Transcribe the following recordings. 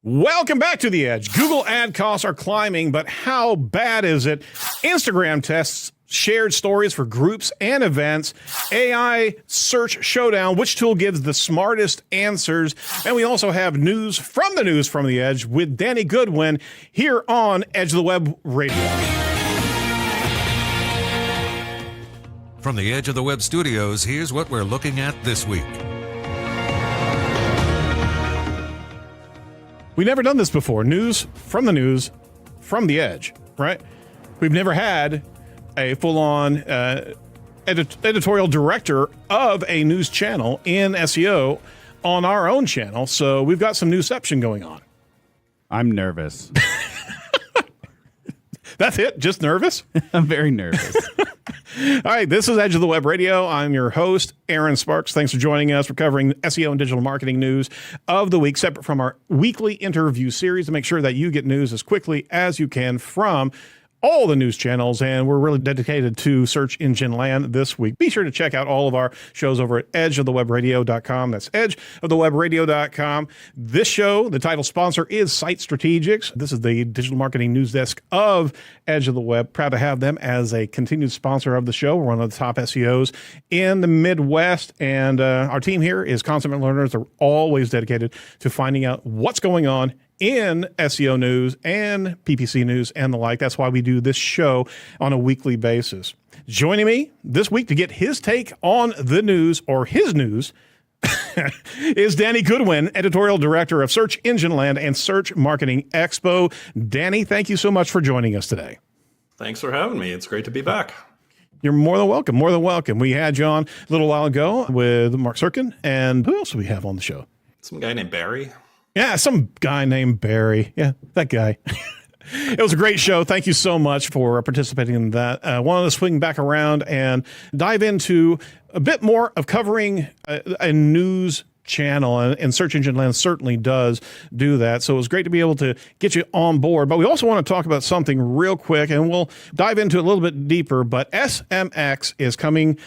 Welcome back to The Edge. Google ad costs are climbing, but how bad is it? Instagram tests shared stories for groups and events. AI search showdown. Which tool gives the smartest answers? And we also have news from The Edge with Danny Goodwin here on Edge of the Web Radio. From the Edge of the Web studios, here's what we're looking at this week. We've never done this before. News from The Edge, right? We've never had a full-on editorial director of a news channel in SEO on our own channel, so we've got some newsception going on. I'm nervous. That's it? Just nervous? I'm very nervous. All right, this is Edge of the Web Radio. I'm your host, Aaron Sparks. Thanks for joining us. We're covering SEO and digital marketing news of the week, separate from our weekly interview series to make sure that you get news as quickly as you can from all the news channels, and we're really dedicated to search engine land this week. Be sure to check out all of our shows over at edgeofthewebradio.com. That's edgeofthewebradio.com. This show, the title sponsor is Site Strategics. This is the digital marketing news desk of Edge of the Web. Proud to have them as a continued sponsor of the show. We're one of the top SEOs in the Midwest, and our team here is consummate learners. They're always dedicated to finding out what's going on in SEO news and PPC news and the like. That's why we do this show on a weekly basis. Joining me this week to get his take on the news, or his news, is Danny Goodwin, editorial director of Search Engine Land and Search Marketing Expo. Danny, thank you so much for joining us today. Thanks for having me. It's great to be back. You're more than welcome. More than welcome. We had you on a little while ago with Mark Sirkin, and who else do we have on the show? Some guy named Barry. Yeah, some guy named Barry. Yeah, that guy. It was a great show. Thank you so much for participating in that. Wanted to swing back around and dive into a bit more of covering a news channel, and Search Engine Land certainly does do that. So it was great to be able to get you on board. But we also want to talk about something real quick, and we'll dive into it a little bit deeper. But SMX is coming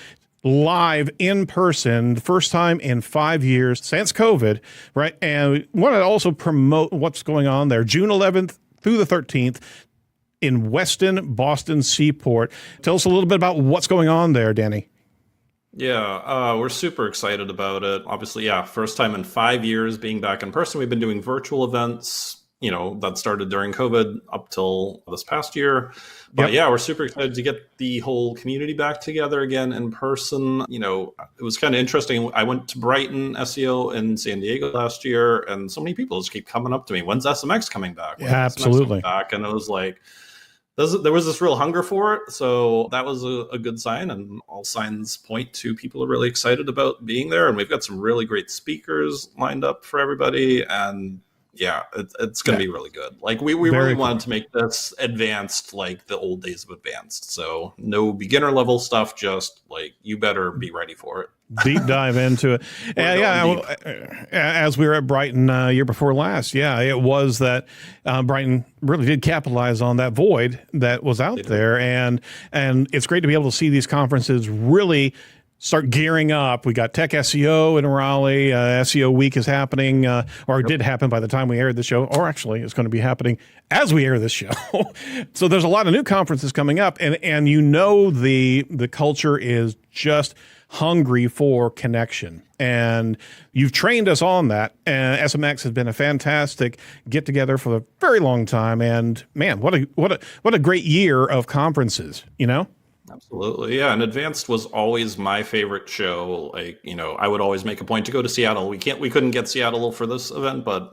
live in person, the first time in 5 years since COVID, right? And we want to also promote what's going on there. June 11th through the 13th in Weston, Boston Seaport. Tell us a little bit about what's going on there, Danny. Yeah, we're super excited about it. Obviously, yeah, first time in 5 years being back in person. We've been doing virtual events, that started during COVID up till this past year. But yeah, we're super excited to get the whole community back together again in person. It was kind of interesting. I went to Brighton SEO in San Diego last year, and so many people just keep coming up to me, when's SMX coming back? Yeah, absolutely. Back? And it was like, there was this real hunger for it. So that was a good sign, and all signs point to people are really excited about being there. And we've got some really great speakers lined up for everybody. And yeah, it's going to be really good. Like we really wanted to make this advanced, like the old days of advanced. So no beginner level stuff, just like you better be ready for it. Deep dive into it. As we were at Brighton year before last, it was that Brighton really did capitalize on that void that was out there. And it's great to be able to see these conferences really start gearing up. We got Tech SEO in Raleigh. SEO Week is happening, or it did happen by the time we aired the show, or actually it's going to be happening as we air this show. So there's a lot of new conferences coming up, and the culture is just hungry for connection. And you've trained us on that. And SMX has been a fantastic get together for a very long time. And man, what a great year of conferences, Absolutely. Yeah. And Advanced was always my favorite show. Like, I would always make a point to go to Seattle. We couldn't get Seattle for this event, but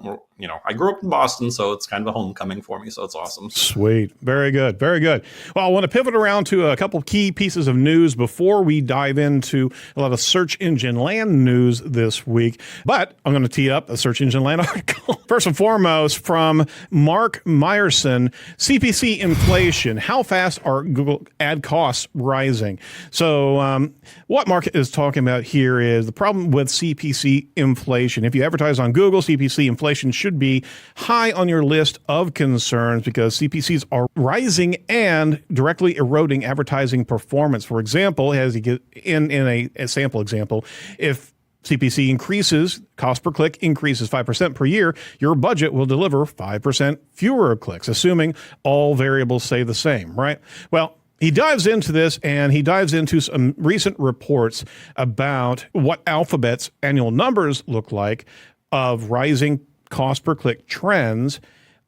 I grew up in Boston, so it's kind of a homecoming for me. So it's awesome. Sweet. Very good. Very good. Well, I want to pivot around to a couple key pieces of news before we dive into a lot of Search Engine Land news this week. But I'm going to tee up a Search Engine Land article. First and foremost, from Mark Meyerson, CPC inflation. How fast are Google ad costs rising? So what Mark is talking about here is the problem with CPC inflation. If you advertise on Google, CPC inflation should be high on your list of concerns because CPCs are rising and directly eroding advertising performance. For example, as you get in a sample example, if CPC increases, cost per click increases 5% per year, your budget will deliver 5% fewer clicks, assuming all variables stay the same, right? Well, he dives into this, and he dives into some recent reports about what Alphabet's annual numbers look like of rising cost per click trends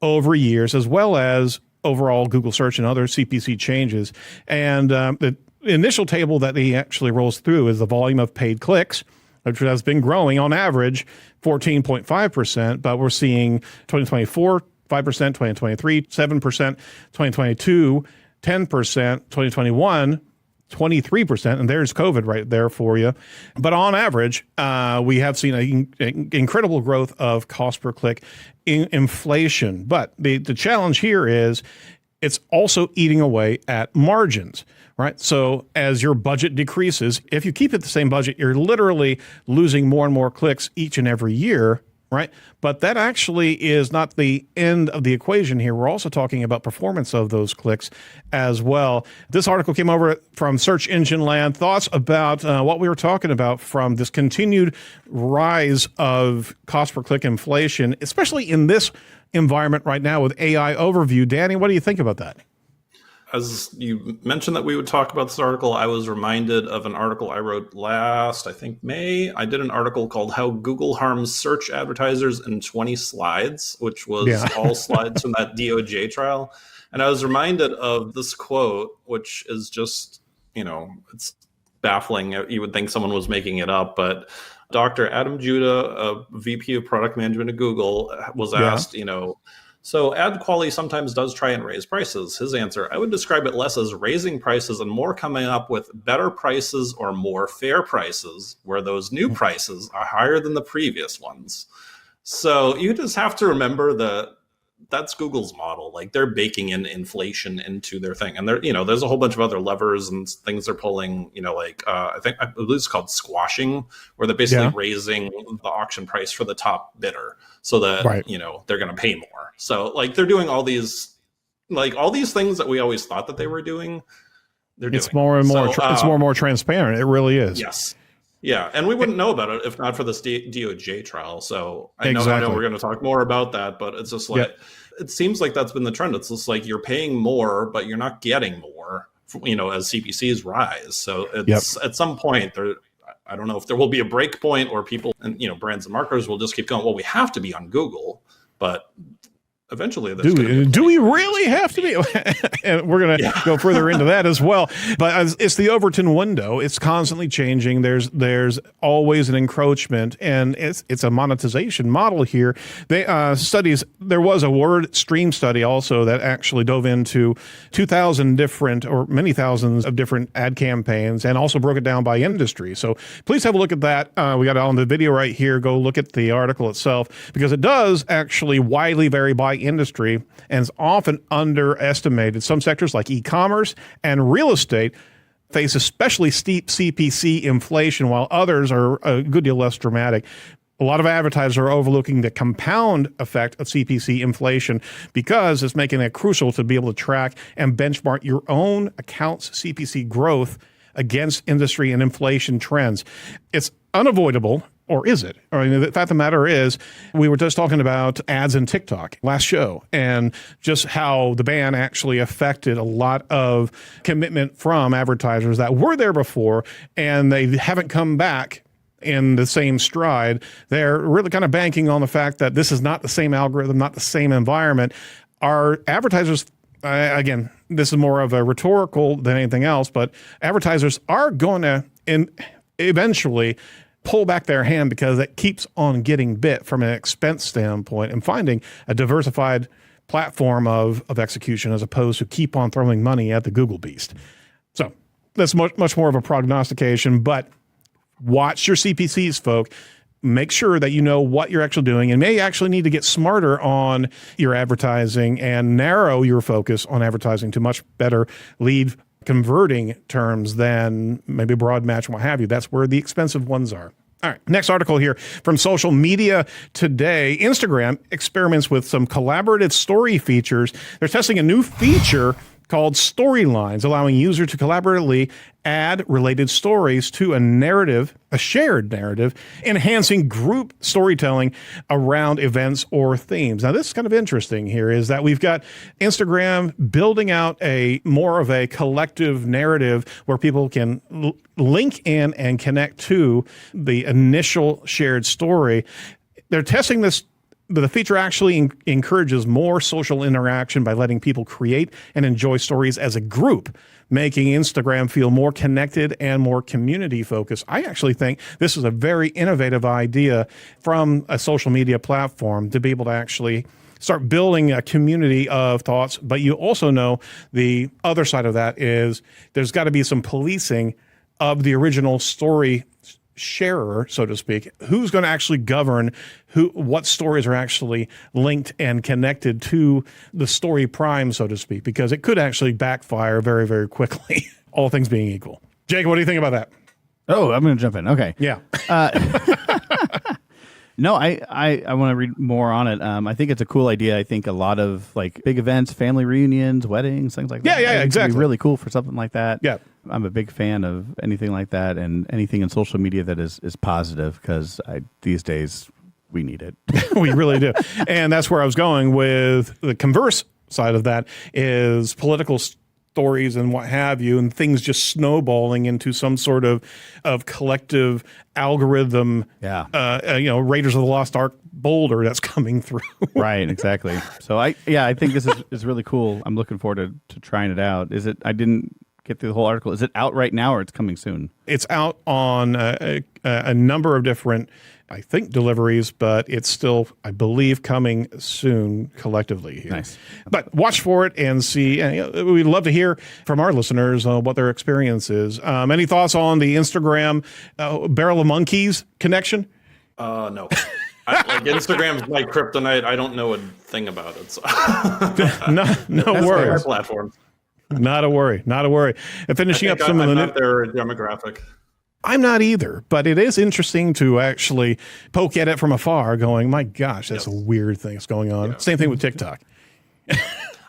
over years, as well as overall Google search and other CPC changes. And the initial table that he actually rolls through is the volume of paid clicks, which has been growing on average 14.5%, but we're seeing 2024, 5%, 2023, 7%, 2022, 10%, 2021, 23%, and there's COVID right there for you. But on average, we have seen an incredible growth of cost per click in inflation. But the challenge here is it's also eating away at margins, right? So as your budget decreases, if you keep it the same budget, you're literally losing more and more clicks each and every year, right? But that actually is not the end of the equation here. We're also talking about performance of those clicks as well. This article came over from Search Engine Land. Thoughts about what we were talking about from this continued rise of cost per click inflation, especially in this environment right now with AI overview. Danny, what do you think about that? As you mentioned that we would talk about this article, I was reminded of an article I wrote last, I think May. I did an article called How Google Harms Search Advertisers in 20 Slides, which was all slides from that DOJ trial. And I was reminded of this quote, which is just, it's baffling. You would think someone was making it up, but Dr. Adam Judah, a VP of product management at Google, was asked, so ad quality sometimes does try and raise prices. His answer, I would describe it less as raising prices and more coming up with better prices or more fair prices, where those new prices are higher than the previous ones. So you just have to remember that that's Google's model. Like, they're baking in inflation into their thing. And there's a whole bunch of other levers and things they're pulling, I believe it's called squashing, where they're basically raising the auction price for the top bidder so that, they're going to pay more. So they're doing all these things that we always thought that they were doing. It's more and more, it's more and more transparent. It really is. Yes. Yeah, and we wouldn't know about it if not for this DOJ trial. So I know we're going to talk more about that, but it's just it seems like that's been the trend. It's just like you're paying more, but you're not getting more, as CPCs rise. So it's at some point there. I don't know if there will be a break point or people and brands and marketers will just keep going, well, we have to be on Google, but eventually do we really have to be? And we're going to go further into that as well. But it's the Overton window. It's constantly changing. There's always an encroachment, and it's a monetization model here. There was a word stream study also that actually dove into 2,000 different or many thousands of different ad campaigns and also broke it down by industry. So please have a look at that. We got it on the video right here. Go look at the article itself, because it does actually widely vary by industry and is often underestimated. Some sectors like e-commerce and real estate face especially steep CPC inflation, while others are a good deal less dramatic. A lot of advertisers are overlooking the compound effect of CPC inflation because it's making it crucial to be able to track and benchmark your own account's CPC growth against industry and inflation trends. It's unavoidable. Or is it? I mean, the fact of the matter is, we were just talking about ads in TikTok last show and just how the ban actually affected a lot of commitment from advertisers that were there before, and they haven't come back in the same stride. They're really kind of banking on the fact that this is not the same algorithm, not the same environment. Our advertisers, again, this is more of a rhetorical than anything else, but advertisers are going to eventually pull back their hand because it keeps on getting bit from an expense standpoint and finding a diversified platform of execution as opposed to keep on throwing money at the Google beast. So that's much more of a prognostication, but watch your CPCs, folk. Make sure that you know what you're actually doing, and may actually need to get smarter on your advertising and narrow your focus on advertising to much better lead converting terms than maybe broad match and what have you. That's where the expensive ones are. All right, next article here from Social Media Today. Instagram experiments with some collaborative story features. They're testing a new feature called Storylines, allowing users to collaboratively add related stories to a shared narrative, enhancing group storytelling around events or themes. Now, this is kind of interesting here is that we've got Instagram building out more of a collective narrative where people can link in and connect to the initial shared story. They're testing this. But the feature actually encourages more social interaction by letting people create and enjoy stories as a group, making Instagram feel more connected and more community focused. I actually think this is a very innovative idea from a social media platform to be able to actually start building a community of thoughts. But you also know the other side of that is there's got to be some policing of the original story sharer, so to speak. Who's going to actually govern what stories are actually linked and connected to the story prime, so to speak, because it could actually backfire very, very quickly, all things being equal. Jake, what do you think about that? Oh, I'm going to jump in. Okay. Yeah. No, I want to read more on it. I think it's a cool idea. I think a lot of like big events, family reunions, weddings, things like that. Yeah, exactly. It'd be really cool for something like that. Yeah. I'm a big fan of anything like that and anything in social media that is positive because these days we need it. We really do. And that's where I was going with the converse side of that is political stories and what have you, and things just snowballing into some sort of collective algorithm, Raiders of the Lost Ark boulder that's coming through. Right, exactly. So I think this is really cool. I'm looking forward to trying it out. I didn't get through the whole article. Is it out right now or it's coming soon? It's out on a number of different, I think, deliveries, but it's still, I believe, coming soon collectively here. Nice. But watch for it and see. And we'd love to hear from our listeners what their experience is. Any thoughts on the Instagram Barrel of Monkeys connection? No. Instagram's my kryptonite. I don't know a thing about it. So. no worries. Platform. Not a worry. And finishing up some of the not their demographic. I'm not either, but it is interesting to actually poke at it from afar going, my gosh, that's a weird thing that's going on. Yeah. Same thing with TikTok.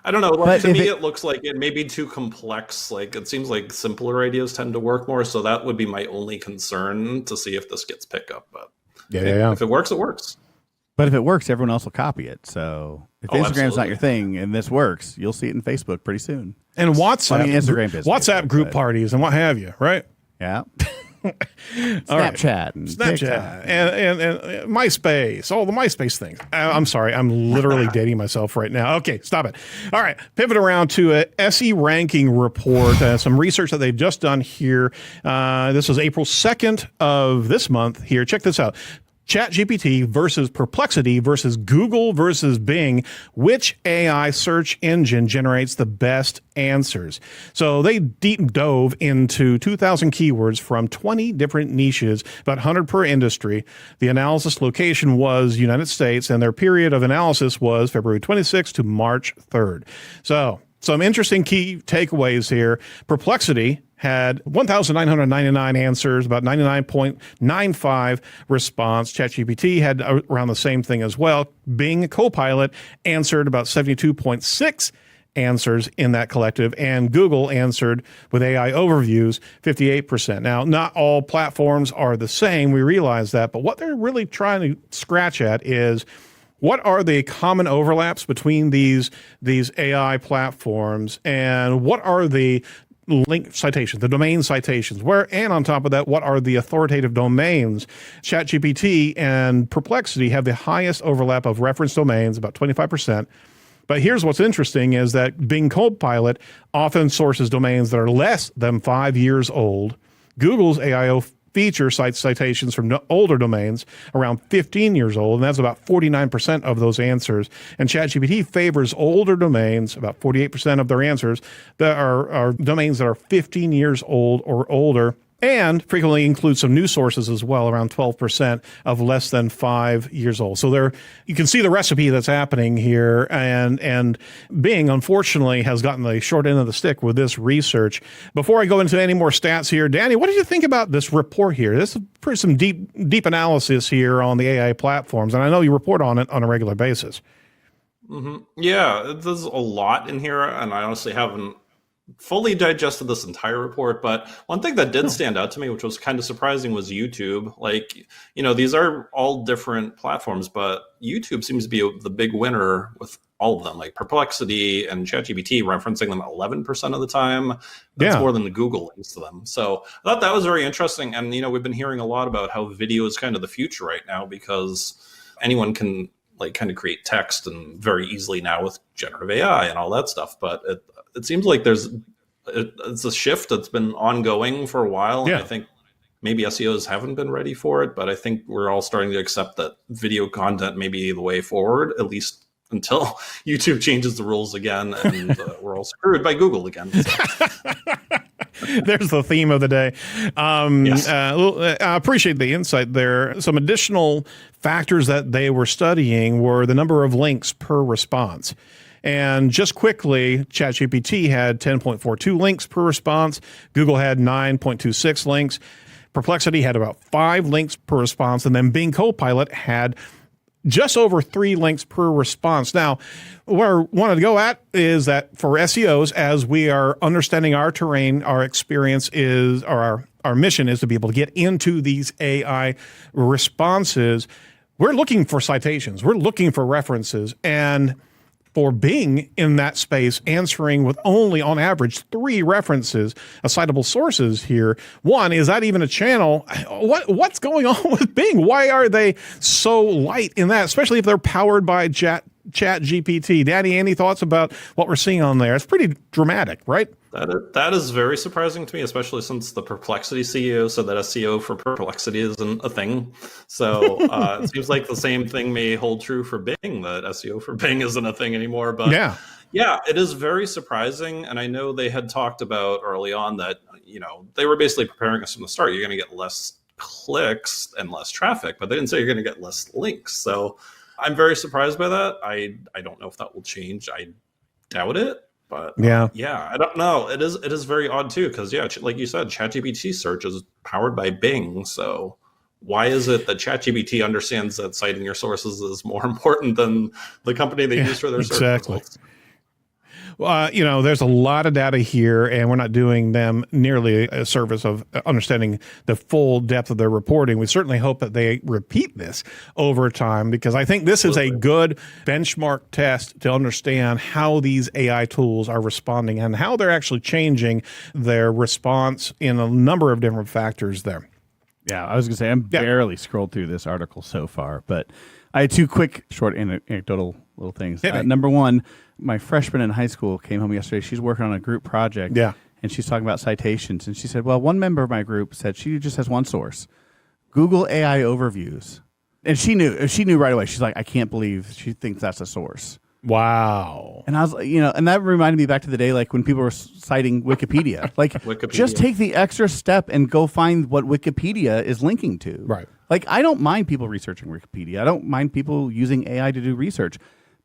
I don't know. Like, to me, it looks like it may be too complex. Like, it seems like simpler ideas tend to work more. So that would be my only concern to see if this gets picked up. But if it works, it works. But if it works, everyone else will copy it. So if Instagram's absolutely not your thing and this works, you'll see it in Facebook pretty soon. And WhatsApp, WhatsApp group parties and what have you, right? Yeah. Snapchat, and MySpace, all the MySpace things. I'm sorry, I'm literally dating myself right now. Okay, stop it. All right, pivot around to a SE ranking report, some research that they've just done here. This was April 2nd of this month here. Check this out. ChatGPT versus Perplexity versus Google versus Bing. Which AI search engine generates the best answers? So they deep dove into 2,000 keywords from 20 different niches, about 100 per industry. The analysis location was United States, and their period of analysis was February 26th to March 3rd. So some interesting key takeaways here. Perplexity had 1,999 answers, about 99.95 response. ChatGPT had around the same thing as well. Bing Copilot answered about 72.6 answers in that collective, and Google answered with AI overviews 58%. Now, not all platforms are the same. We realize that, but what they're really trying to scratch at is what are the common overlaps between these AI platforms, and what are the link citations, the domain citations, and on top of that, what are the authoritative domains? ChatGPT and Perplexity have the highest overlap of reference domains, about 25%. But here's what's interesting is that Bing Copilot often sources domains that are less than 5 years old. Google's AIO feature cites citations from older domains around 15 years old, and that's about 49% of those answers. And ChatGPT favors older domains, about 48% of their answers that are domains that are 15 years old or older, and frequently includes some news sources as well, around 12% of less than 5 years old. So there, you can see the recipe that's happening here, and Bing, unfortunately, has gotten the short end of the stick with this research. Before I go into any more stats here, Danny, what did you think about this report here? This is some deep analysis here on the AI platforms, and I know you report on it on a regular basis. Mm-hmm. Yeah, there's a lot in here, and I honestly haven't fully digested this entire report, but one thing that did stand out to me, which was kind of surprising, was YouTube. Like, these are all different platforms, but YouTube seems to be the big winner with all of them, like Perplexity and ChatGPT referencing them 11% of the time. That's more than the Google links to them. So I thought that was very interesting. And, we've been hearing a lot about how video is kind of the future right now, because anyone can kind of create text and very easily now with generative AI and all that stuff. But it seems like it's a shift that's been ongoing for a while. And I think maybe SEOs haven't been ready for it, but I think we're all starting to accept that video content may be the way forward, at least until YouTube changes the rules again and we're all screwed by Google again. So. There's the theme of the day. Yes. I appreciate the insight there. Some additional factors that they were studying were the number of links per response. And just quickly, ChatGPT had 10.42 links per response. Google had 9.26 links. Perplexity had about 5 links per response. And then Bing Copilot had just over 3 links per response. Now, where I wanted to go at is that for SEOs, as we are understanding our terrain, our experience is, or our mission is to be able to get into these AI responses. We're looking for citations. We're looking for references. And for Bing in that space, answering with only on average 3 references, citable sources here. One, is that even a channel? What's going on with Bing? Why are they so light in that, especially if they're powered by ChatGPT? Danny, any thoughts about what we're seeing on there? It's pretty dramatic, right? That is very surprising to me, especially since the Perplexity CEO said that SEO for Perplexity isn't a thing. So it seems like the same thing may hold true for Bing, that SEO for Bing isn't a thing anymore. But yeah, it is very surprising. And I know they had talked about early on that, they were basically preparing us from the start. You're going to get less clicks and less traffic, but they didn't say you're going to get less links. So I'm very surprised by that. I don't know if that will change. I doubt it. But yeah, I don't know. It is very odd too, because like you said, ChatGPT search is powered by Bing. So why is it that ChatGPT understands that citing your sources is more important than the company they use for their search results? Well, there's a lot of data here, and we're not doing them nearly a service of understanding the full depth of their reporting. We certainly hope that they repeat this over time, because I think this is a good benchmark test to understand how these AI tools are responding and how they're actually changing their response in a number of different factors there. Yeah, I was going to say, I'm barely scrolled through this article so far, but I had 2 quick, short, anecdotal little things. Number one, my freshman in high school came home yesterday. She's working on a group project, and she's talking about citations. And she said, well, one member of my group said she just has one source, Google AI overviews. And she knew right away. She's like, I can't believe she thinks that's a source. Wow. And I was, and that reminded me back to the day, like when people were citing Wikipedia. Like, just take the extra step and go find what Wikipedia is linking to. Right. Like, I don't mind people researching Wikipedia. I don't mind people using AI to do research.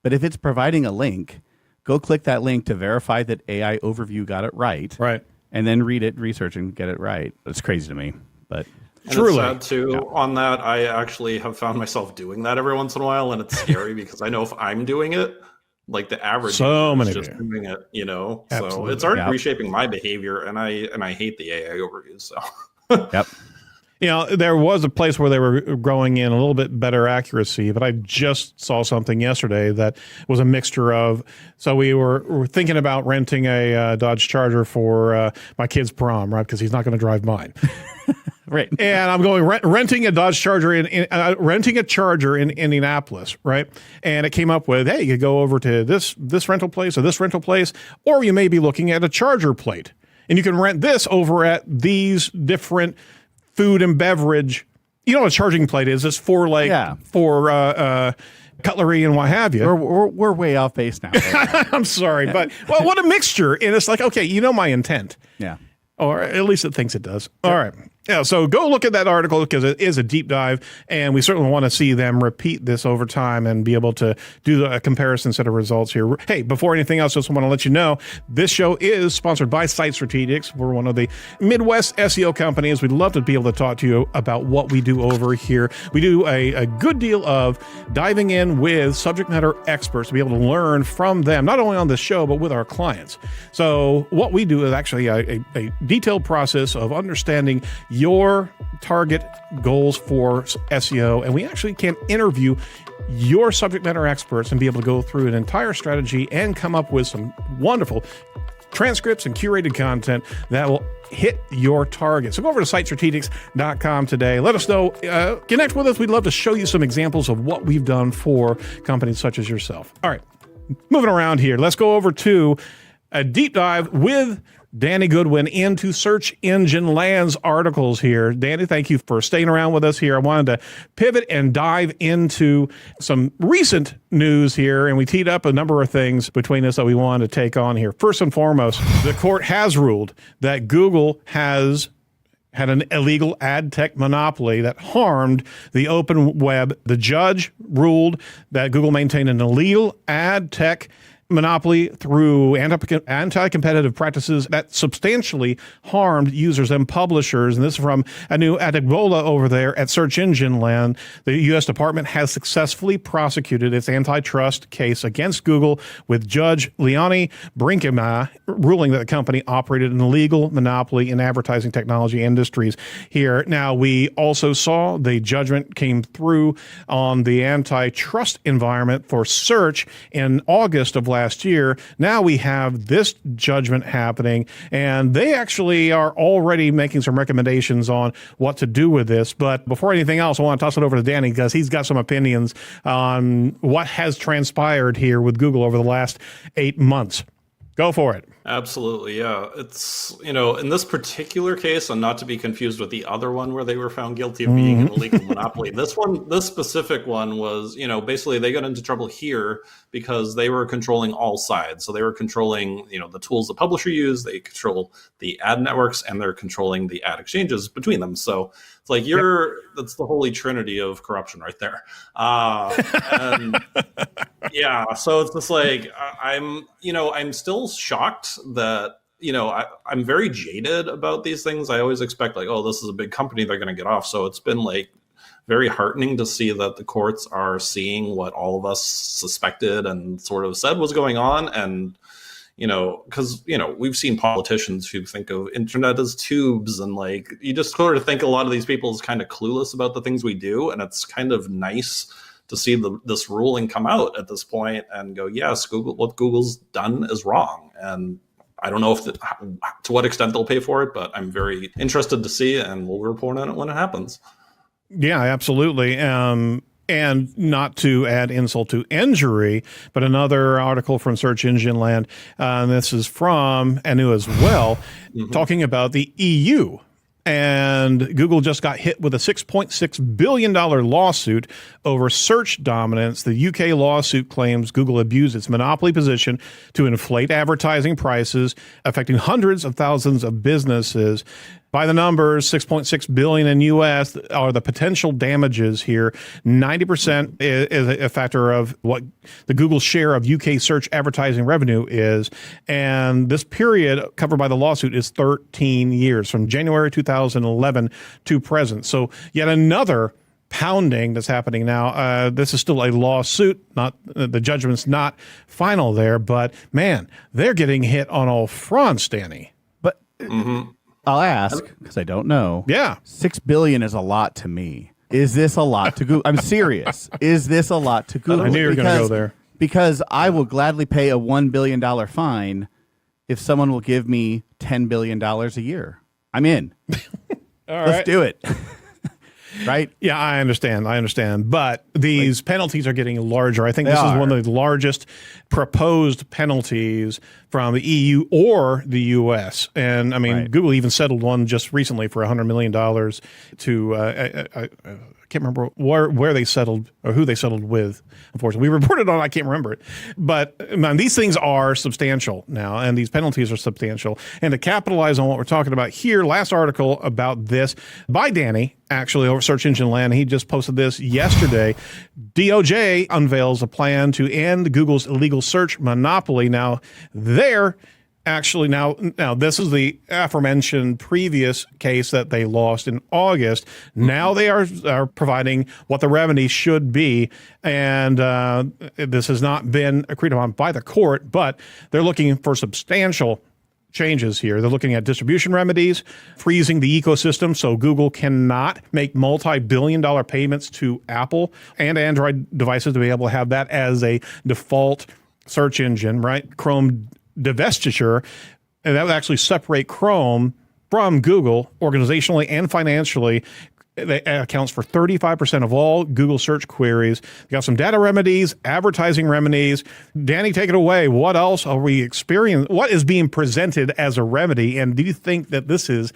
But if it's providing a link, go click that link to verify that AI overview got it right. Right. And then read it, research, and get it right. It's crazy to me. But truly. It's sad too. On that, I actually have found myself doing that every once in a while, and it's scary because I know if I'm doing it, like the average user is just doing it, Absolutely. So it's already reshaping my behavior, and I hate the AI overviews. So Yep. There was a place where they were growing in a little bit better accuracy, but I just saw something yesterday that was a mixture of, so we were thinking about renting a Dodge Charger for my kid's prom, right? Because he's not going to drive mine. Right. And I'm going renting a Dodge Charger renting a Charger in Indianapolis, right? And it came up with, hey, you could go over to this rental place or this rental place, or you may be looking at a charger plate. And you can rent this over at these different food and beverage. You know what a charging plate is? It's for cutlery and what have you. We're way off base now. I'm sorry, but what a mixture. And it's like, okay, my intent. Yeah. Or at least it thinks it does. All right. Yeah, so go look at that article because it is a deep dive, and we certainly want to see them repeat this over time and be able to do a comparison set of results here. Hey, before anything else, just want to let you know this show is sponsored by Site Strategics. We're one of the Midwest SEO companies. We'd love to be able to talk to you about what we do over here. We do a good deal of diving in with subject matter experts to be able to learn from them, not only on the show, but with our clients. So what we do is actually a detailed process of understanding your target goals for SEO, and we actually can interview your subject matter experts and be able to go through an entire strategy and come up with some wonderful transcripts and curated content that will hit your target. So go over to sitestrategics.com today. Let us know. Connect with us. We'd love to show you some examples of what we've done for companies such as yourself. All right, moving around here. Let's go over to a deep dive with Danny Goodwin into Search Engine Land's articles here. Danny, thank you for staying around with us here. I wanted to pivot and dive into some recent news here, and we teed up a number of things between us that we wanted to take on here. First and foremost, the court has ruled that Google has had an illegal ad tech monopoly that harmed the open web. The judge ruled that Google maintained an illegal ad tech monopoly through anti-competitive practices that substantially harmed users and publishers. And this is from Anu Adegbola over there at Search Engine Land. The U.S. Department has successfully prosecuted its antitrust case against Google, with Judge Leonie Brinkema ruling that the company operated an illegal monopoly in advertising technology industries here. Now, we also saw the judgment came through on the antitrust environment for search in August of last year. Now we have this judgment happening, and they actually are already making some recommendations on what to do with this. But before anything else, I want to toss it over to Danny because he's got some opinions on what has transpired here with Google over the last 8 months. Go for it. Absolutely, yeah. It's, in this particular case, and not to be confused with the other one where they were found guilty of being an illegal monopoly. This specific one was, basically they got into trouble here because they were controlling all sides. So they were controlling, the tools the publisher use, they control the ad networks, and they're controlling the ad exchanges between them. So it's like that's the holy trinity of corruption right there. And yeah, so it's just like, I'm still shocked that, I'm very jaded about these things. I always expect like, oh, this is a big company, they're going to get off. So it's been like very heartening to see that the courts are seeing what all of us suspected and sort of said was going on. And, because, we've seen politicians who think of internet as tubes, and like, you just sort of think a lot of these people is kind of clueless about the things we do. And it's kind of nice to see this ruling come out at this point and go, yes, what Google's done is wrong. And I don't know to what extent they'll pay for it, but I'm very interested to see, and we'll report on it when it happens. Yeah, absolutely. And not to add insult to injury, but another article from Search Engine Land, and this is from Anu as well, talking about the EU. And Google just got hit with a $6.6 billion lawsuit over search dominance. The UK lawsuit claims Google abused its monopoly position to inflate advertising prices, affecting hundreds of thousands of businesses. By the numbers, $6.6 billion in U.S. are the potential damages here. 90% is a factor of what the Google share of UK search advertising revenue is. And this period covered by the lawsuit is 13 years, from January 2011 to present. So yet another pounding that's happening now. This is still a lawsuit. Not the judgment's not final there, but man, they're getting hit on all fronts, Danny. But I'll ask, because I don't know. Yeah. $6 billion is a lot to me. Is this a lot to Google? I'm serious. Is this a lot to Google? I knew you were going to go there. Because I will gladly pay a $1 billion fine if someone will give me $10 billion a year. I'm in. Let's do it. Right? Yeah, I understand. But these penalties are getting larger. I think this is one of the largest proposed penalties from the EU or the US. And I mean, Google even settled one just recently for $100 million to, I can't can't remember where they settled or who they settled with. Unfortunately, we reported on it, I can't remember it. But man, these things are substantial now, and these penalties are substantial. And to capitalize on what we're talking about here, last article about this by Danny, actually, over Search Engine Land. He just posted this yesterday. DOJ unveils a plan to end Google's illegal search monopoly. Now, now this is the aforementioned previous case that they lost in August. Now they are providing what the remedy should be, and this has not been agreed upon by the court, but they're looking for substantial changes here. They're looking at distribution remedies, freezing the ecosystem so Google cannot make multi-billion-dollar payments to Apple and Android devices to be able to have that as a default search engine, right? Chrome divestiture, and that would actually separate Chrome from Google organizationally and financially. That accounts for 35% of all Google search queries. We got some data remedies, advertising remedies. Danny, take it away. What else are we experiencing? What is being presented as a remedy? And do you think that this is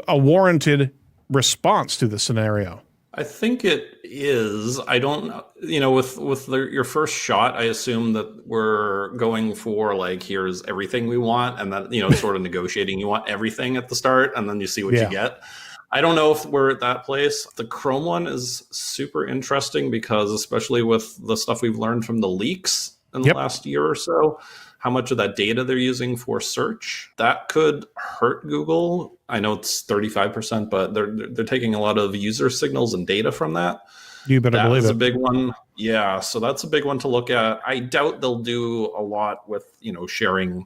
a warranted response to the scenario? I think it is. I don't know. With your first shot, I assume that we're going for like, here's everything we want. And then, sort of negotiating. You want everything at the start and then you see what you get. I don't know if we're at that place. The Chrome one is super interesting because especially with the stuff we've learned from the leaks in the last year or so, how much of that data they're using for search, that could hurt Google. I know it's 35%, but they're taking a lot of user signals and data from that. You better believe it. That's a big one. Yeah, so that's a big one to look at. I doubt they'll do a lot with, sharing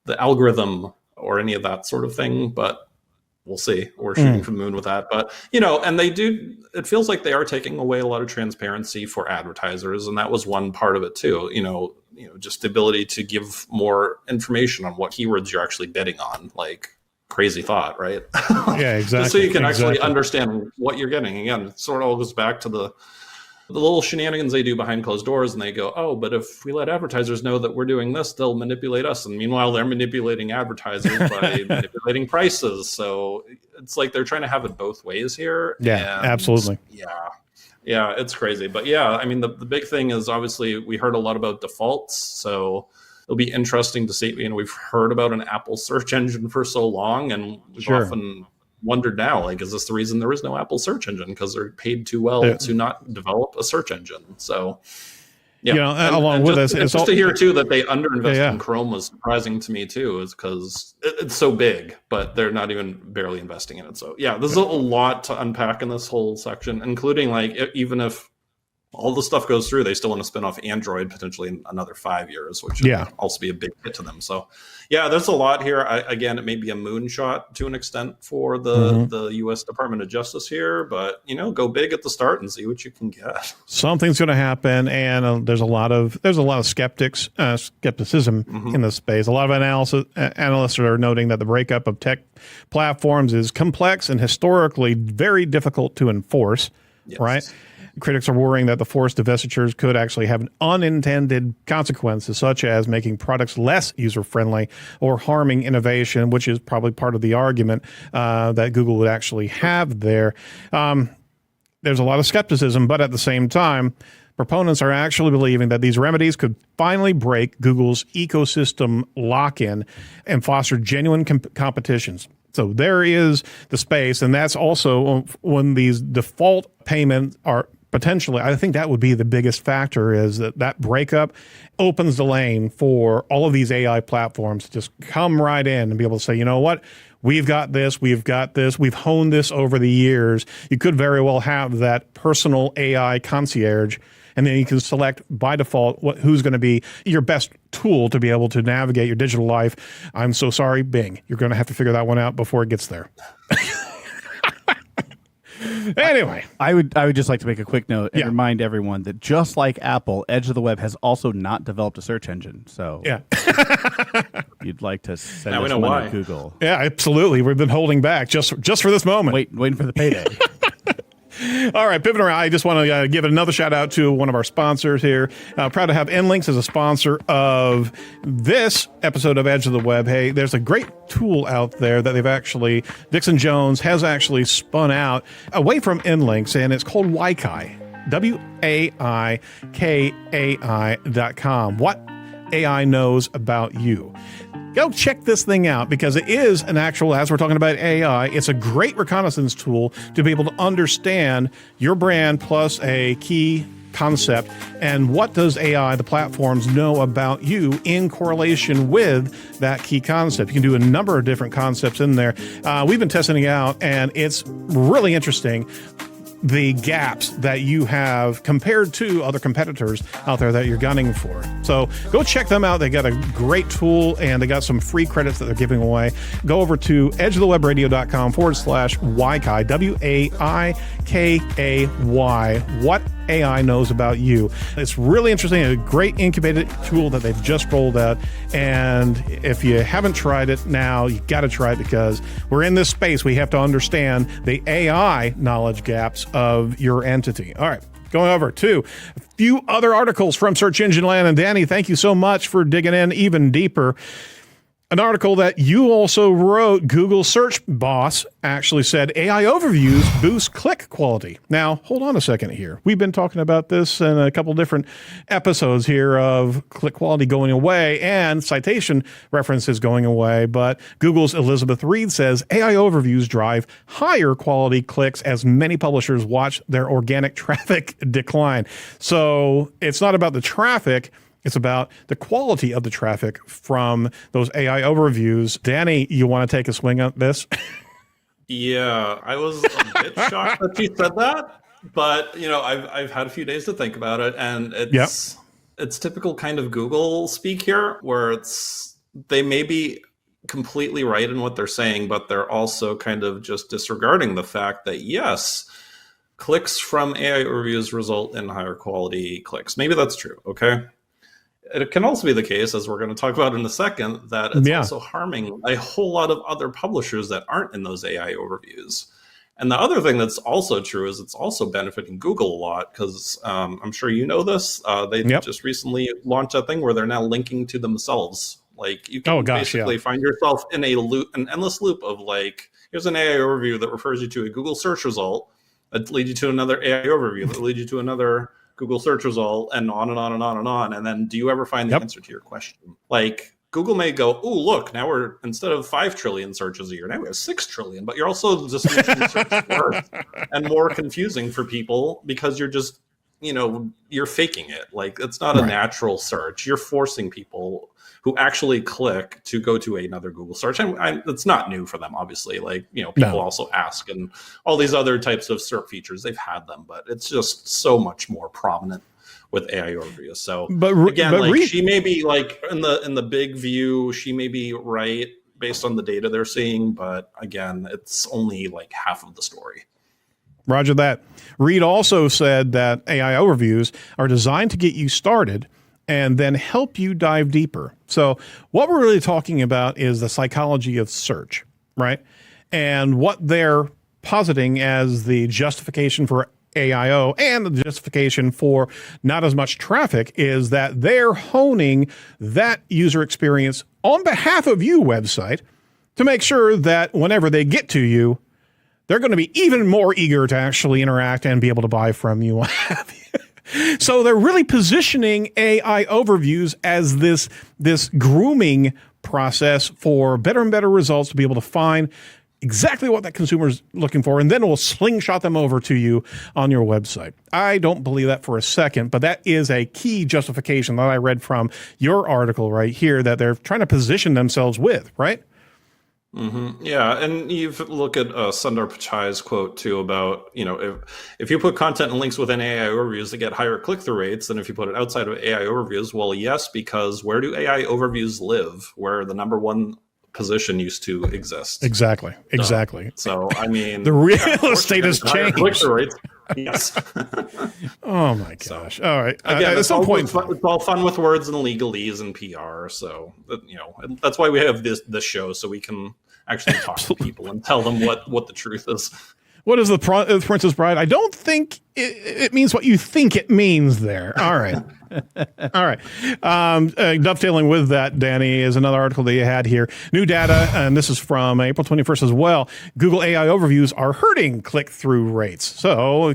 the algorithm or any of that sort of thing, but we'll see. We're shooting for the moon with that. But, and it feels like they are taking away a lot of transparency for advertisers. And that was one part of it too, just the ability to give more information on what keywords you're actually bidding on, like crazy thought, right? Yeah, exactly. Just so you can actually understand what you're getting. Again, it sort of all goes back to the little shenanigans they do behind closed doors, and they go, oh, but if we let advertisers know that we're doing this, they'll manipulate us. And meanwhile, they're manipulating advertisers by manipulating prices. So it's like they're trying to have it both ways here. Yeah, absolutely. Yeah, it's crazy. But yeah, I mean, the big thing is obviously we heard a lot about defaults. So it'll be interesting to see, we've heard about an Apple search engine for so long, and we've often wondered now, like, is this the reason there is no Apple search engine? Because they're paid too well to not develop a search engine. So, along with us, it's just to hear too that they underinvest in Chrome was surprising to me too, is because it's so big, but they're not even barely investing in it. So there's a lot to unpack in this whole section, including like even if all the stuff goes through, they still want to spin off Android potentially in another 5 years, which would also be a big hit to them. So, there's a lot here. Again, it may be a moonshot to an extent for the U.S. Department of Justice here, but go big at the start and see what you can get. Something's going to happen, and there's a lot of skepticism in this space. A lot of analysts are noting that the breakup of tech platforms is complex and historically very difficult to enforce. Right. Critics are worrying that the forced divestitures could actually have unintended consequences, such as making products less user-friendly or harming innovation, which is probably part of the argument that Google would actually have there. There's a lot of skepticism, but at the same time, proponents are actually believing that these remedies could finally break Google's ecosystem lock-in and foster genuine competitions. So there is the space, and that's also when these default payments are potentially, I think that would be the biggest factor, is that breakup opens the lane for all of these AI platforms to just come right in and be able to say, you know what, we've got this, we've honed this over the years. You could very well have that personal AI concierge, and then you can select by default who's going to be your best tool to be able to navigate your digital life. I'm so sorry, Bing. You're going to have to figure that one out before it gets there. Anyway, I would just like to make a quick note and remind everyone that just like Apple, Edge of the Web has also not developed a search engine. So you'd like to send us money to Google. Yeah, absolutely. We've been holding back just for this moment. Waiting for the payday. All right, pivoting around, I just want to give another shout out to one of our sponsors here. Proud to have InLinks as a sponsor of this episode of Edge of the Web. Hey, there's a great tool out there that Dixon Jones has actually spun out away from InLinks, and it's called WAIKAY. WAIKAI.com. What AI knows about you. Go check this thing out because it is an actual, as we're talking about AI, it's a great reconnaissance tool to be able to understand your brand plus a key concept and what does AI, the platforms, know about you in correlation with that key concept. You can do a number of different concepts in there. We've been testing it out and it's really interesting, the gaps that you have compared to other competitors out there that you're gunning for. So go check them out. They got a great tool and they got some free credits that they're giving away. Go over to edgeofthewebradio.com/WAIKAY, WAIKAY. What AI knows about you. It's really interesting. A great incubated tool that they've just rolled out. And if you haven't tried it now, you got to try it because we're in this space. We have to understand the AI knowledge gaps of your entity. All right. Going over to a few other articles from Search Engine Land. And Danny, thank you so much for digging in even deeper. An article that you also wrote, Google Search Boss actually said AI overviews boost click quality. Now, hold on a second here. We've been talking about this in a couple different episodes here of click quality going away and citation references going away. But Google's Elizabeth Reed says AI overviews drive higher quality clicks as many publishers watch their organic traffic decline. So it's not about the traffic. It's about the quality of the traffic from those AI overviews. Danny, you want to take a swing at this? Yeah, I was a bit shocked that you said that, but I've had a few days to think about it, and it's typical kind of Google speak here, where they may be completely right in what they're saying, but they're also kind of just disregarding the fact that yes, clicks from AI overviews result in higher quality clicks. Maybe that's true. Okay. It can also be the case, as we're going to talk about in a second, that it's also harming a whole lot of other publishers that aren't in those AI overviews. And the other thing that's also true is it's also benefiting Google a lot because I'm sure you know this. They just recently launched a thing where they're now linking to themselves. Like you can basically find yourself in a loop, an endless loop of like, here's an AI overview that refers you to a Google search result that leads you to another AI overview that leads you to another Google search result, and on and on and on and on. And then do you ever find the answer to your question? Like Google may go, oh, look, now we're, instead of 5 trillion searches a year, now we have 6 trillion, but you're also just making the search worse and more confusing for people because you're just, you're faking it. Like it's not a natural search. You're forcing people who actually click to go to another Google search. And it's not new for them, obviously. Like, people also ask and all these other types of SERP features, they've had them, but it's just so much more prominent with AI overviews. So she may be like in the big view, she may be right based on the data they're seeing, but again, it's only like half of the story. Roger that. Reed also said that AI overviews are designed to get you started and then help you dive deeper. So what we're really talking about is the psychology of search, right? And what they're positing as the justification for AIO and the justification for not as much traffic is that they're honing that user experience on behalf of you, website, to make sure that whenever they get to you, they're going to be even more eager to actually interact and be able to buy from you. So they're really positioning AI overviews as this grooming process for better and better results to be able to find exactly what that consumer is looking for, and then we'll slingshot them over to you on your website. I don't believe that for a second, but that is a key justification that I read from your article right here that they're trying to position themselves with, right? Mm-hmm. Yeah, and you look at Sundar Pichai's quote too about, if you put content and links within AI overviews to get higher click-through rates than if you put it outside of AI overviews. Well, yes, because where do AI overviews live? Where the number one position used to exist. Exactly. So I mean, the real estate has changed. Click-through rates. Yes. Oh my gosh! So, all right. Again, at some point, it's all fun with words and legalese and PR. So that's why we have this show, so we can actually talk to people and tell them what the truth is. What is the Princess Bride? I don't think it means what you think it means there. All right. All right. Dovetailing with that, Danny, is another article that you had here. New data, and this is from April 21st as well. Google AI overviews are hurting click-through rates. So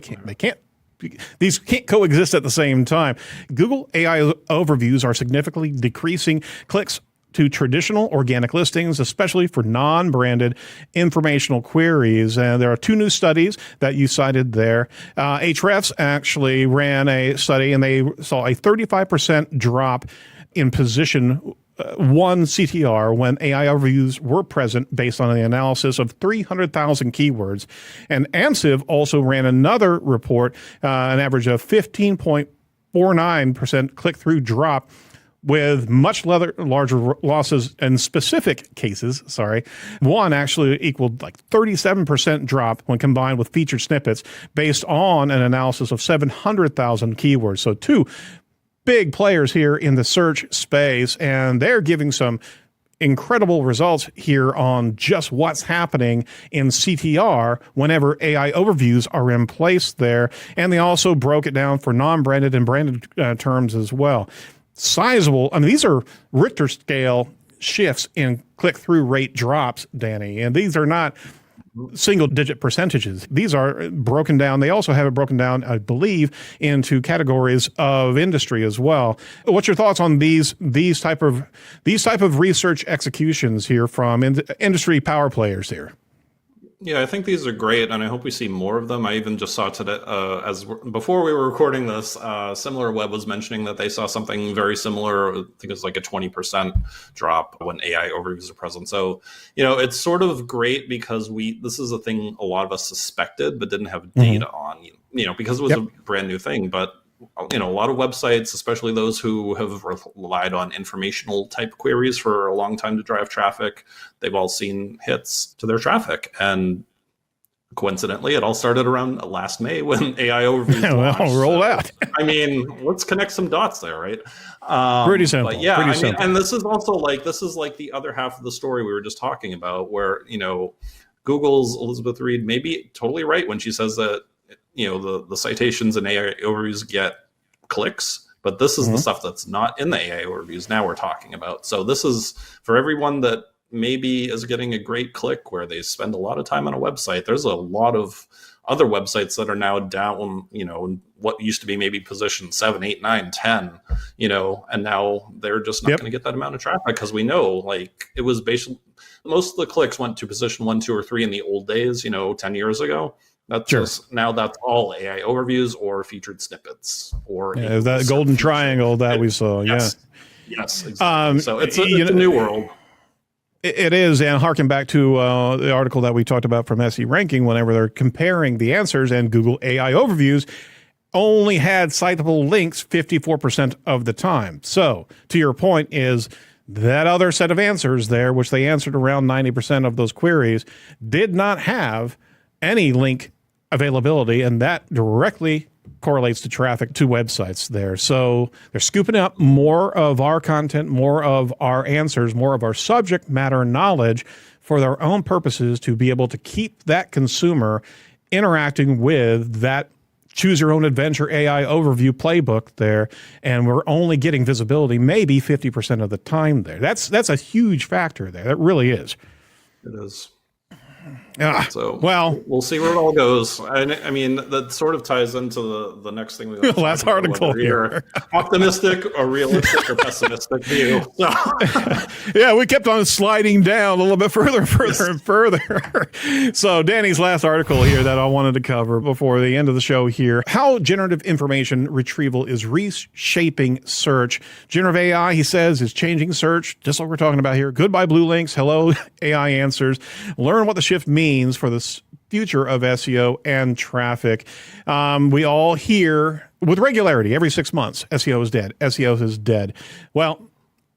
these can't coexist at the same time. Google AI overviews are significantly decreasing clicks to traditional organic listings, especially for non-branded informational queries. And there are two new studies that you cited there. Ahrefs actually ran a study, and they saw a 35% drop in position one CTR when AI overviews were present based on the analysis of 300,000 keywords. And ANSIV also ran another report, an average of 15.49% click-through drop, with much larger losses in specific cases. One actually equaled like 37% drop when combined with featured snippets based on an analysis of 700,000 keywords. So two big players here in the search space, and they're giving some incredible results here on just what's happening in CTR whenever AI overviews are in place there. And they also broke it down for non-branded and branded terms as well. Sizable. I mean, these are Richter scale shifts in click-through rate drops, Danny, and these are not single-digit percentages. These are broken down. They also have it broken down, I believe, into categories of industry as well. What's your thoughts on these type of research executions here from industry power players here? Yeah, I think these are great, and I hope we see more of them. I even just saw today, before we were recording this, SimilarWeb was mentioning that they saw something very similar. I think it was like a 20% drop when AI overviews are present. So, it's sort of great because this is a thing a lot of us suspected but didn't have data on, because it was a brand new thing. But a lot of websites, especially those who have relied on informational type queries for a long time to drive traffic, they've all seen hits to their traffic. And coincidentally, it all started around last May when AI overviews launched. Rolled out. I mean, let's connect some dots there, right? Pretty simple. But yeah, simple. And this is also like the other half of the story we were just talking about, where Google's Elizabeth Reed may be totally right when she says that the citations and AI overviews get clicks, but this is the stuff that's not in the AI overviews now we're talking about. So this is for everyone that maybe is getting a great click where they spend a lot of time on a website. There's a lot of other websites that are now down, in what used to be maybe position 7, 8, 9, 10, and now they're just not going to get that amount of traffic because we know like it was basically most of the clicks went to position 1, 2, or 3 in the old days, 10 years ago. That's just now that's all AI overviews or featured snippets or that golden triangle that we saw. Yes, exactly. So it's a new world. It is, and harken back to the article that we talked about from SE Ranking, whenever they're comparing the answers, and Google AI overviews only had citable links 54% of the time. So to your point is that other set of answers there, which they answered around 90% of those queries, did not have any link availability, and that directly correlates to traffic to websites there. So they're scooping up more of our content, more of our answers, more of our subject matter knowledge for their own purposes to be able to keep that consumer interacting with that choose your own adventure AI overview playbook there. And we're only getting visibility maybe 50% of the time there. That's a huge factor there. That really is. It is. So we'll see where it all goes. I mean, that sort of ties into the next thing we got. Last article here. Optimistic or realistic or pessimistic view. So. Yeah, we kept on sliding down a little bit further and further. So Danny's last article here that I wanted to cover before the end of the show here: how generative information retrieval is reshaping search. Generative AI, he says, is changing search, just like we're talking about here. Goodbye blue links. Hello AI answers. Learn what the shift means for the future of SEO and traffic. We all hear with regularity every 6 months, SEO is dead. SEO is dead. Well,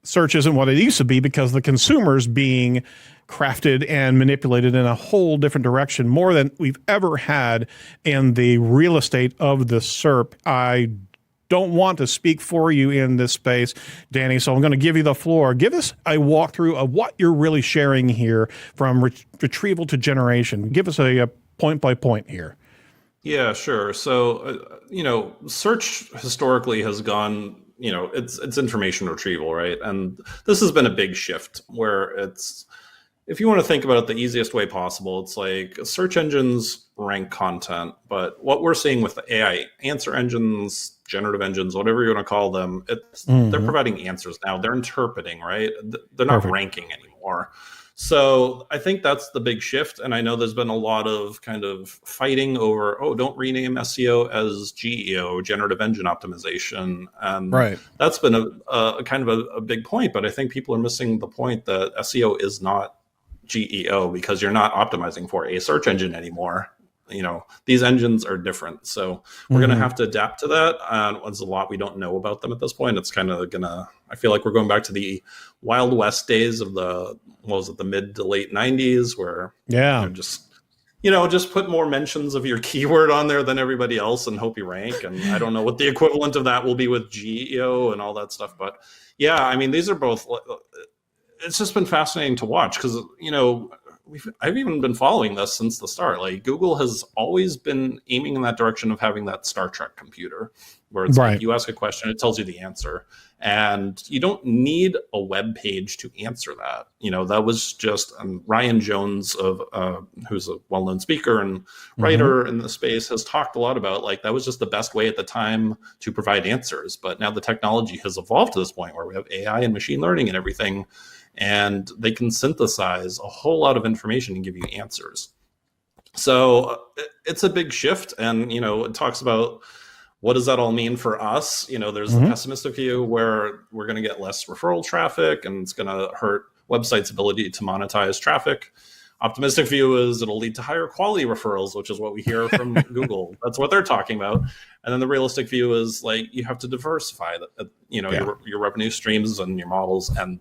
search isn't what it used to be because the consumer's being crafted and manipulated in a whole different direction, more than we've ever had in the real estate of the SERP. I don't want to speak for you in this space, Danny, so I'm going to give you the floor. Give us a walkthrough of what you're really sharing here from retrieval to generation. Give us a point by point here. Yeah, sure. So, search historically has gone, it's information retrieval, right? And this has been a big shift where if you want to think about it the easiest way possible, it's like search engines rank content, but what we're seeing with the AI answer engines, generative engines, whatever you want to call them, they're providing answers now. They're interpreting, right? They're not ranking anymore. So I think that's the big shift. And I know there's been a lot of kind of fighting over, don't rename SEO as GEO, generative engine optimization. And that's been a kind of a big point. But I think people are missing the point that SEO is not GEO because you're not optimizing for a search engine anymore. These engines are different. So we're going to have to adapt to that. And there's a lot we don't know about them at this point. It's kind of I feel like we're going back to the Wild West days of the mid to late 90s where just put more mentions of your keyword on there than everybody else and hope you rank. And I don't know what the equivalent of that will be with GEO and all that stuff. But yeah, I mean, these are both, it's just been fascinating to watch because, I've even been following this since the start. Like Google has always been aiming in that direction of having that Star Trek computer where it's like you ask a question, it tells you the answer. And you don't need a web page to answer that. That was just Ryan Jones who's a well-known speaker and writer in the space has talked a lot about like that was just the best way at the time to provide answers. But now the technology has evolved to this point where we have AI and machine learning and everything. And they can synthesize a whole lot of information and give you answers. So it's a big shift. And, it talks about what does that all mean for us? There's the pessimistic view where we're going to get less referral traffic and it's going to hurt websites' ability to monetize traffic. Optimistic view is it'll lead to higher quality referrals, which is what we hear from Google. That's what they're talking about. And then the realistic view is like you have to diversify your revenue streams and your models. And,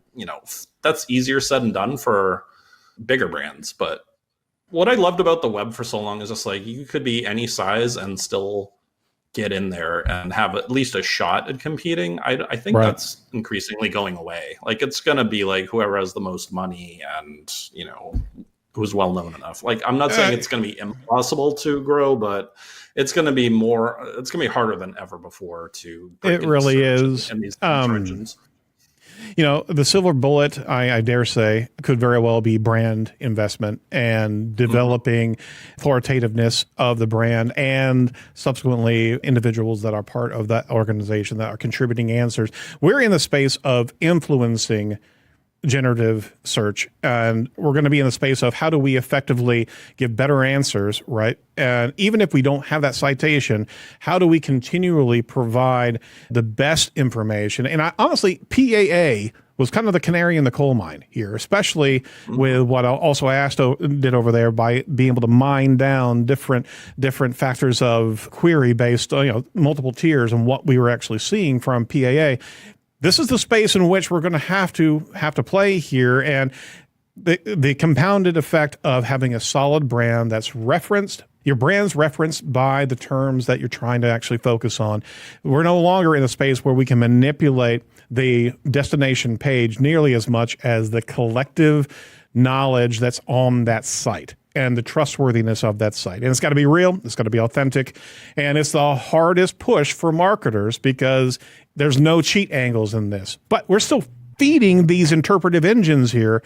that's easier said than done for bigger brands. But what I loved about the web for so long is just like you could be any size and still get in there and have at least a shot at competing. I think that's increasingly going away. Like it's going to be like whoever has the most money and, who's well known enough. Like I'm not saying it's going to be impossible to grow, but it's going to be harder than ever before to break. It really is. In these engines. The silver bullet, I dare say, could very well be brand investment and developing authoritativeness of the brand and subsequently individuals that are part of that organization that are contributing answers. We're in the space of influencing generative search, and we're going to be in the space of how do we effectively give better answers, right? And even if we don't have that citation, how do we continually provide the best information? And honestly, PAA was kind of the canary in the coal mine here, especially with what also Asto did over there by being able to mine down different factors of query based on multiple tiers and what we were actually seeing from PAA. This is the space in which we're going to have to play here, and the compounded effect of having a solid brand that's referenced. Your brand's referenced by the terms that you're trying to actually focus on. We're no longer in a space where we can manipulate the destination page nearly as much as the collective knowledge that's on that site and the trustworthiness of that site. And it's got to be real, it's got to be authentic, and it's the hardest push for marketers because there's no cheat angles in this. But we're still feeding these interpretive engines here,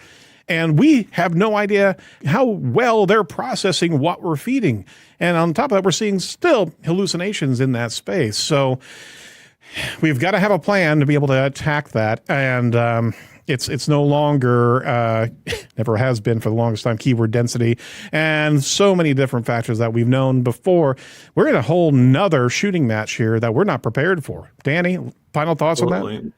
and we have no idea how well they're processing what we're feeding. And on top of that, we're seeing still hallucinations in that space. So we've got to have a plan to be able to attack that. And it's no longer, never has been for the longest time, keyword density and so many different factors that we've known before. We're in a whole nother shooting match here that we're not prepared for. Danny, final thoughts on that?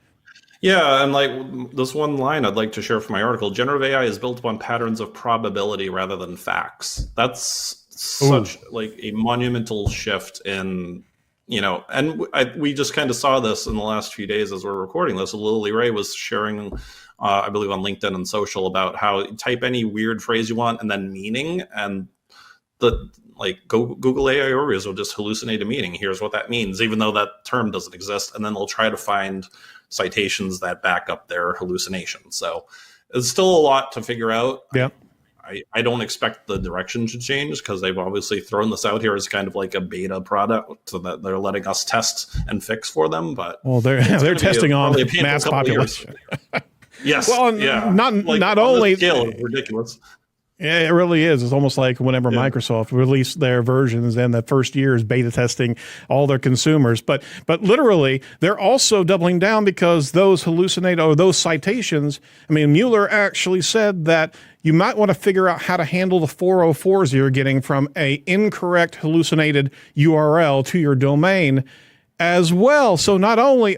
Yeah, and like this one line I'd like to share from my article, generative AI is built upon patterns of probability rather than facts. That's such like a monumental shift in, and we just kind of saw this in the last few days as we're recording this. Lily Ray was sharing, I believe on LinkedIn and social about how you type any weird phrase you want and then meaning, and Google AI overviews will just hallucinate a meaning. Here's what that means, even though that term doesn't exist. And then they'll try to find citations that back up their hallucination. So it's still a lot to figure out. Yeah. I don't expect the direction to change because they've obviously thrown this out here as kind of like a beta product so that they're letting us test and fix for them. But they're testing on mass population. Yes. Well, yeah. not only the scale is ridiculous. Yeah, it really is. It's almost like whenever Microsoft released their versions, and the first year is beta testing all their consumers. But literally, they're also doubling down because those those citations. I mean, Mueller actually said that you might want to figure out how to handle the 404s you're getting from a incorrect hallucinated URL to your domain as well. So not only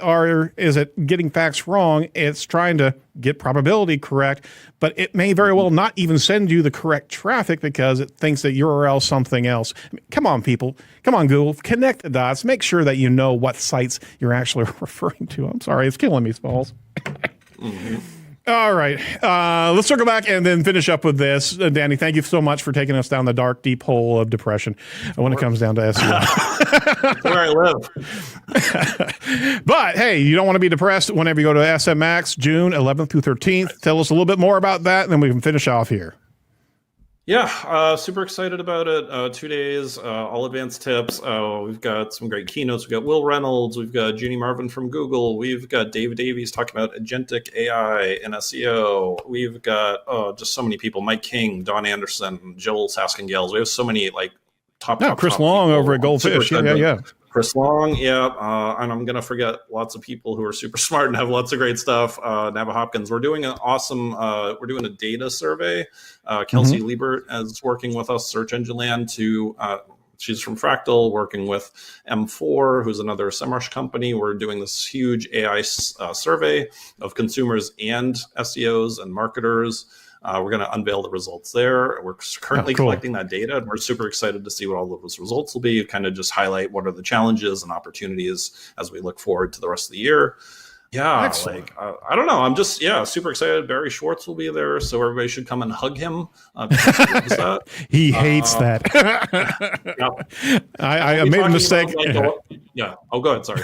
is it getting facts wrong, it's trying to get probability correct, but it may very well not even send you the correct traffic because it thinks that URL something else. I mean, come on, people. Come on, Google. Connect the dots. Make sure that you know what sites you're actually referring to. I'm sorry. It's killing me, Smalls. All right. Let's circle back and then finish up with this. Danny, thank you so much for taking us down the dark, deep hole of depression when it comes down to SEL. That's where I live. But hey, you don't want to be depressed whenever you go to SMX, June 11th through 13th. Tell us a little bit more about that, and then we can finish off here. Yeah, super excited about it. 2 days, all advanced tips. We've got some great keynotes. We've got Will Reynolds. We've got Jeannie Marvin from Google. We've got Dave Davies talking about agentic AI and SEO. We've got just so many people. Mike King, Don Anderson, Joel Saskingales. We have so many top Chris Long over at Goldfish. Yeah. Chris Long, and I'm going to forget lots of people who are super smart and have lots of great stuff. Nava Hopkins, we're doing we're doing a data survey. Kelsey Liebert is working with us, Search Engine Land, she's from Fractal, working with M4, who's another SEMrush company. We're doing this huge AI survey of consumers and SEOs and marketers. We're going to unveil the results there. We're currently collecting that data, and we're super excited to see what all of those results will be. Kind of just highlight what are the challenges and opportunities as we look forward to the rest of the year. Yeah, excellent. I don't know. I'm just super excited. Barry Schwartz will be there, so everybody should come and hug him. He hates that. I made a mistake. Oh, go ahead. Sorry.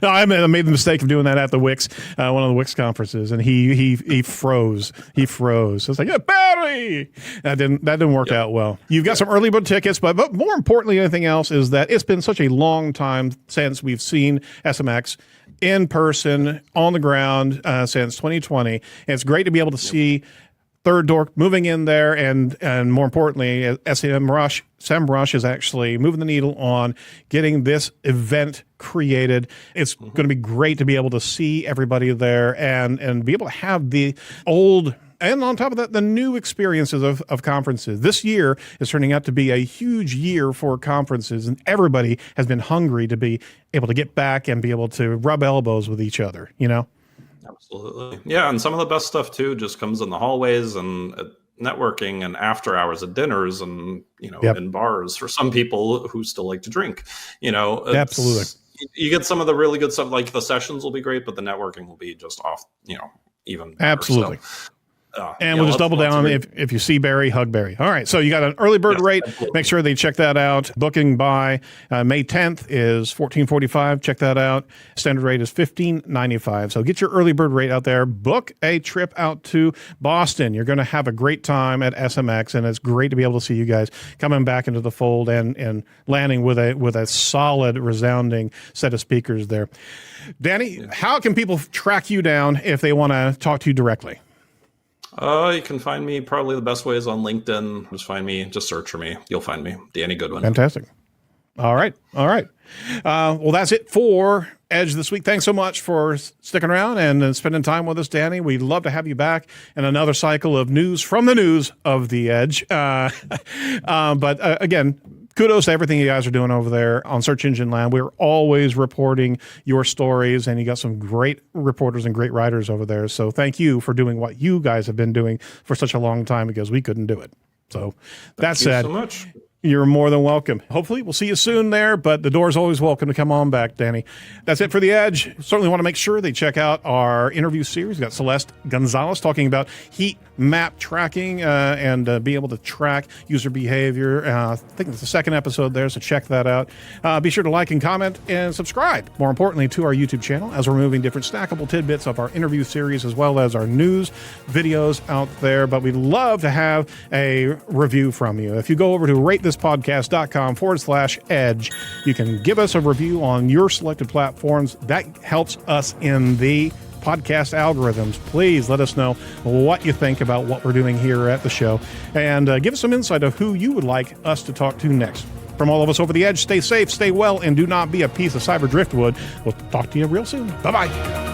No, I made the mistake of doing that at the Wix, one of the Wix conferences, and he froze. He froze. I was like, Barry! That didn't work out well. You've got some early bird tickets, but more importantly, anything else is that it's been such a long time since we've seen SMX in person, on the ground, since 2020. And it's great to be able to see Third Door moving in there, and more importantly, SEMrush is actually moving the needle on getting this event created. It's going to be great to be able to see everybody there and be able to have the old and on top of that, the new experiences of conferences. This year is turning out to be a huge year for conferences, and everybody has been hungry to be able to get back and be able to rub elbows with each other, Absolutely. Yeah, and some of the best stuff too just comes in the hallways and networking and after hours at dinners and in bars for some people who still like to drink. Absolutely. You get some of the really good stuff, like the sessions will be great, but the networking will be just off, even better. Absolutely. And we'll just double down. If you see Barry, hug Barry. All right. So you got an early bird rate. Absolutely. Make sure they check that out. Booking by May 10th is $14.45. Check that out. Standard rate is $15.95. So get your early bird rate out there. Book a trip out to Boston. You're going to have a great time at SMX, and it's great to be able to see you guys coming back into the fold and landing with a solid, resounding set of speakers there. Danny, how can people track you down if they want to talk to you directly? You can find me, probably the best way is on LinkedIn. Just search for me. You'll find me. Danny Goodwin. Fantastic. All right. Well, that's it for Edge this week. Thanks so much for sticking around and spending time with us, Danny. We'd love to have you back in another cycle of news from the news of the Edge. But again, kudos to everything you guys are doing over there on Search Engine Land. We're always reporting your stories, and you got some great reporters and great writers over there. So thank you for doing what you guys have been doing for such a long time, because we couldn't do it. So that said, so much. You're more than welcome. Hopefully, we'll see you soon there, but the door's always welcome to come on back, Danny. That's it for The Edge. Certainly want to make sure they check out our interview series. We've got Celeste Gonzalez talking about heat map tracking and be able to track user behavior. I think it's the second episode there, so check that out. Be sure to like and comment and subscribe, more importantly, to our YouTube channel, as we're moving different snackable tidbits of our interview series as well as our news videos out there. But we'd love to have a review from you. If you go over to ratethispodcast.com/edge, you can give us a review on your selected platforms. That helps us in the podcast algorithms. Please let us know what you think about what we're doing here at the show, and give us some insight of who you would like us to talk to next. From all of us over the Edge, stay safe, stay well, and do not be a piece of cyber driftwood. We'll talk to you real soon. Bye-bye.